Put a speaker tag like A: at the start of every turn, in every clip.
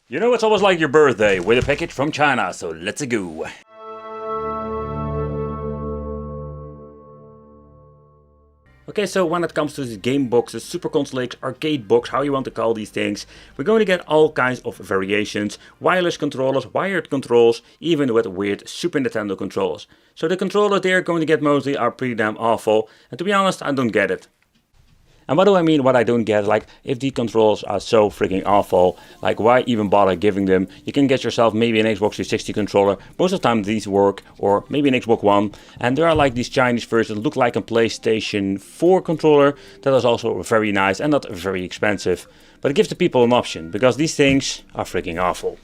A: You know, it's almost like your birthday with a package from China, so let's go. Okay, so when it comes to these game boxes, super consoles, arcade box, how you want to call these things, we're going to get all kinds of variations, wireless controllers, wired controls, even with weird Super Nintendo controls. So the controllers they're going to get mostly are pretty damn awful, and to be honest, I don't get it. And what do I mean what I don't get? Like, if the controls are so freaking awful, like why even bother giving them? You can get yourself maybe an Xbox 360 controller. Most of the time these work, or maybe an Xbox One. And there are like these Chinese versions that look like a PlayStation 4 controller. That is also very nice and not very expensive. But it gives the people an option, because these things are freaking awful.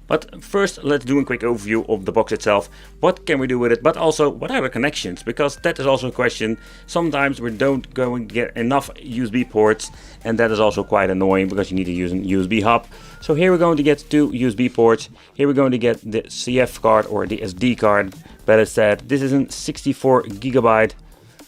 A: But first, let's do a quick overview of the box itself. What can we do with it, but also what are the connections? Because that is also a question. Sometimes we don't go and get enough USB ports, and that is also quite annoying because you need to use a USB hub. So here we're going to get two USB ports. Here we're going to get the CF card or the SD card. Better said, this is a 64 gigabyte.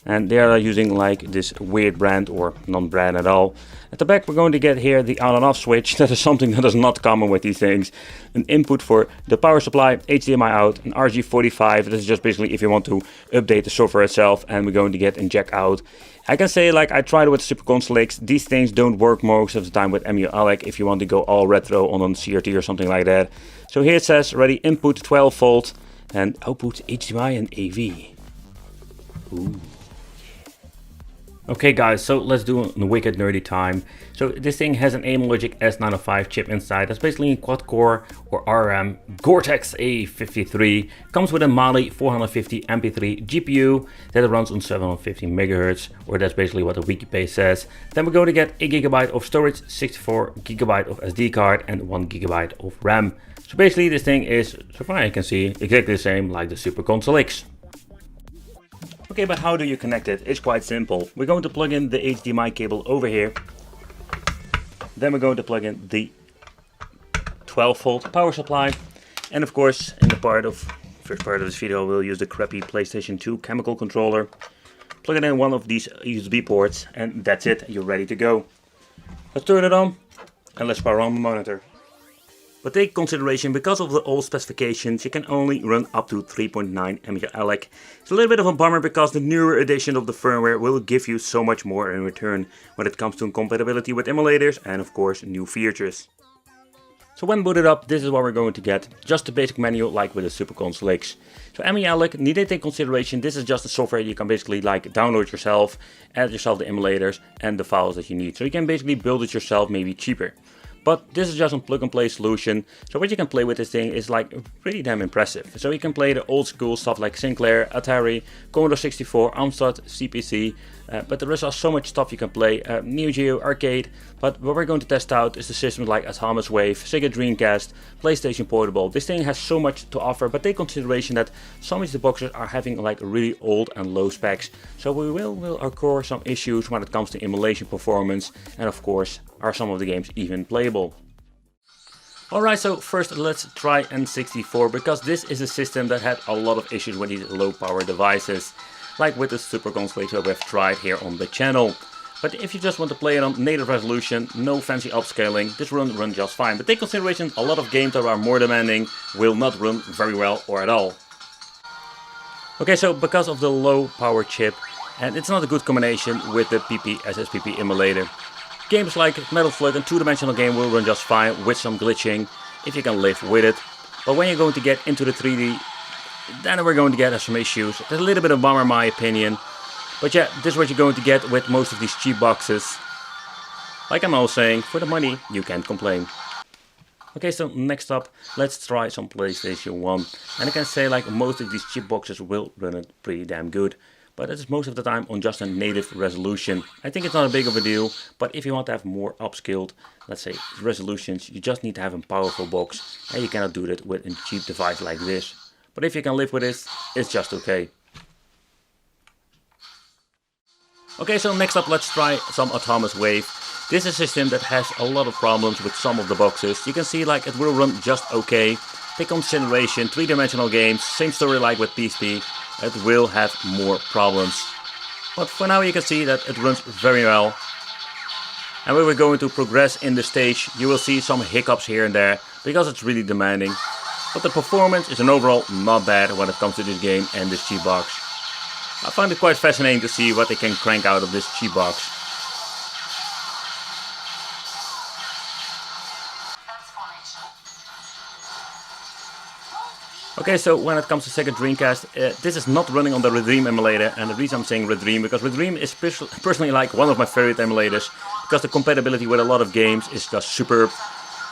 A: And they are using like this weird brand or non-brand at all. At the back we're going to get here the on and off switch. That is something that is not common with these things. An input for the power supply, HDMI out, an RJ45. This is just basically if you want to update the software itself. And we're going to get a jack out. I can say, like, I tried it with Super Console X. These things don't work most of the time with Emulator if you want to go all retro on a CRT or something like that. So here it says ready input 12 volt and output HDMI and AV. Ooh. Okay guys, so let's do a wicked nerdy time. So this thing has an Logic S905 chip inside. That's basically a quad core or ARM Cortex A53. Comes with a Mali 450 MP3 GPU that runs on 750 MHz, or that's basically what the wiki page says. Then we're going to get 1 GB of storage, 64 GB of SD card and 1 GB of RAM. So basically this thing is, so far I can see, exactly the same like the Super Console X. Okay, but how do you connect it? It's quite simple. We're going to plug in the HDMI cable over here. Then we're going to plug in the 12 volt power supply. And of course, in the first part of this video, we'll use the crappy PlayStation 2 chemical controller. Plug it in one of these USB ports and that's it, you're ready to go. Let's turn it on and let's power on the monitor. But take consideration, because of the old specifications, you can only run up to 3.9 MHz. It's a little bit of a bummer because the newer edition of the firmware will give you so much more in return when it comes to compatibility with emulators and of course new features. So when booted up, this is what we're going to get. Just the basic menu like with the Super Console X. So Emulator, need to take consideration, this is just the software you can basically like download yourself, add yourself the emulators and the files that you need. So you can basically build it yourself, maybe cheaper. But this is just a plug and play solution. So what you can play with this thing is like pretty damn impressive. So you can play the old school stuff like Sinclair, Atari, Commodore 64, Amstrad, CPC. But there is also so much stuff you can play. Neo Geo, arcade. But what we're going to test out is the systems like Atomiswave, Sega Dreamcast, PlayStation Portable. This thing has so much to offer, but take consideration that some of these boxes are having like really old and low specs. So we will occur some issues when it comes to emulation performance, and of course, are some of the games even playable? Alright, so first let's try N64, because this is a system that had a lot of issues with these low power devices, like with the Super Console that we've tried here on the channel. But if you just want to play it on native resolution, no fancy upscaling, this will run just fine. But take consideration, a lot of games that are more demanding will not run very well or at all. Okay, so because of the low power chip, and it's not a good combination with the SSPP emulator. Games like Metal Slug, a two-dimensional game, will run just fine with some glitching, if you can live with it. But when you're going to get into the 3D, then we're going to get some issues. It's a little bit of a bummer in my opinion. But yeah, this is what you're going to get with most of these cheap boxes. Like I'm always saying, for the money, you can't complain. Okay, so next up, let's try some PlayStation 1. And I can say like most of these cheap boxes will run it pretty damn good. But it's most of the time on just a native resolution. I think it's not a big of a deal, but if you want to have more upscaled, let's say, resolutions, you just need to have a powerful box, and you cannot do that with a cheap device like this. But if you can live with this, it's just okay. Okay, so next up let's try some Atomiswave. This is a system that has a lot of problems with some of the boxes. You can see like it will run just okay. Take consideration, three-dimensional games, same story like with PSP. It will have more problems. But for now you can see that it runs very well. And when we're going to progress in the stage, you will see some hiccups here and there because it's really demanding. But the performance is overall not bad when it comes to this game and this cheap box. I find it quite fascinating to see what they can crank out of this cheap box. Okay, so when it comes to Sega Dreamcast, this is not running on the Redream emulator, and the reason I'm saying Redream, because Redream is personally like one of my favorite emulators, because the compatibility with a lot of games is just superb.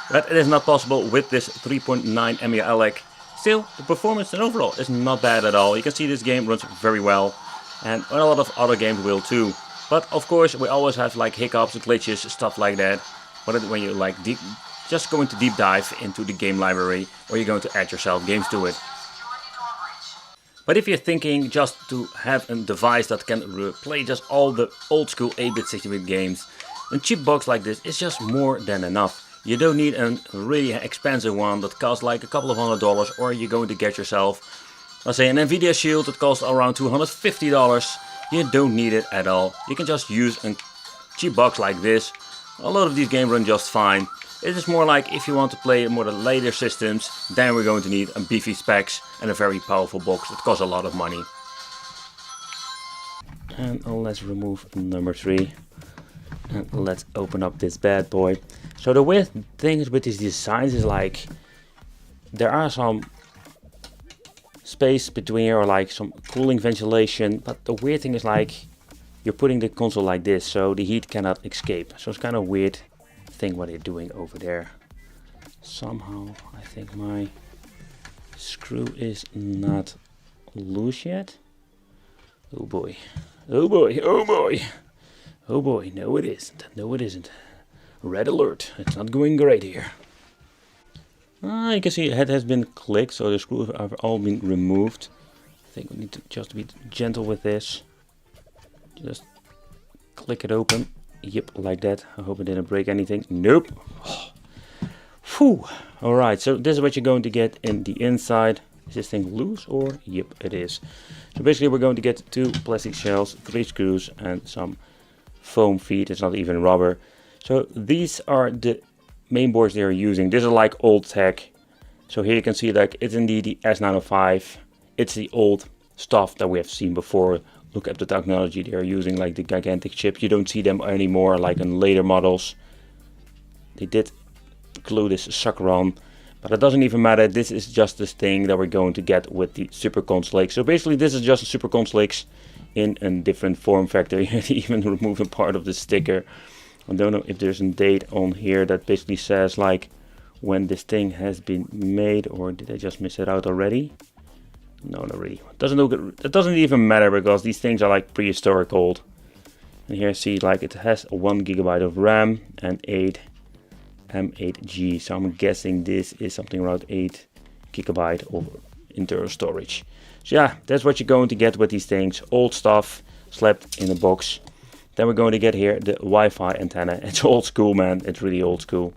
A: But it is not possible with this 3.9 EMUALEC. Still, the performance and overall is not bad at all. You can see this game runs very well, and a lot of other games will too. But of course, we always have like hiccups, glitches, stuff like that. When you like just going to deep dive into the game library, or you're going to add yourself games to it. But if you're thinking just to have a device that can play just all the old school 8-bit 16-bit games, a cheap box like this is just more than enough. You don't need a really expensive one that costs like a couple of $100, or you're going to get yourself, let's say, an Nvidia Shield that costs around $250. You don't need it at all. You can just use a cheap box like this. A lot of these games run just fine. It is more like if you want to play more the later systems, then we're going to need a beefy specs and a very powerful box that costs a lot of money. And let's remove number 3. And let's open up this bad boy. So the weird thing with these designs is like, there are some space between here, or like some cooling ventilation, but the weird thing is like, you're putting the console like this, so the heat cannot escape. So it's kind of weird thing what they're doing over there. Somehow I think my screw is not loose yet. Oh boy, oh boy, oh boy, oh boy. No it isn't, no it isn't. Red alert, it's not going great here. You can see the head has been clicked, so the screws have all been removed. I think we need to just be gentle with this. Just click it open. Yep, like that. I hope it didn't break anything. Nope. Oh. Phew. Alright, so this is what you're going to get in the inside. Is this thing loose or? Yep, it is. So basically we're going to get 2 plastic shells, 3 screws and some foam feet. It's not even rubber. So these are the main boards they are using. This is like old tech. So here you can see like it's indeed the S905. It's the old stuff that we have seen before. Look at the technology they are using, like the gigantic chips. You don't see them anymore like in later models. They did glue this sucker on, but it doesn't even matter. This is just this thing that we're going to get with the Super Console. So basically this is just a Super Console in a different form factor. You even remove a part of the sticker. I don't know if there's a date on here that basically says like when this thing has been made, or did I just miss it out already? No, not really. It doesn't even matter because these things are like prehistoric old. And here see like it has 1 GB of RAM and 8 M8G. So I'm guessing this is something around 8 GB of internal storage. So yeah, that's what you're going to get with these things. Old stuff slapped in a box. Then we're going to get here the Wi-Fi antenna. It's old school, man. It's really old school.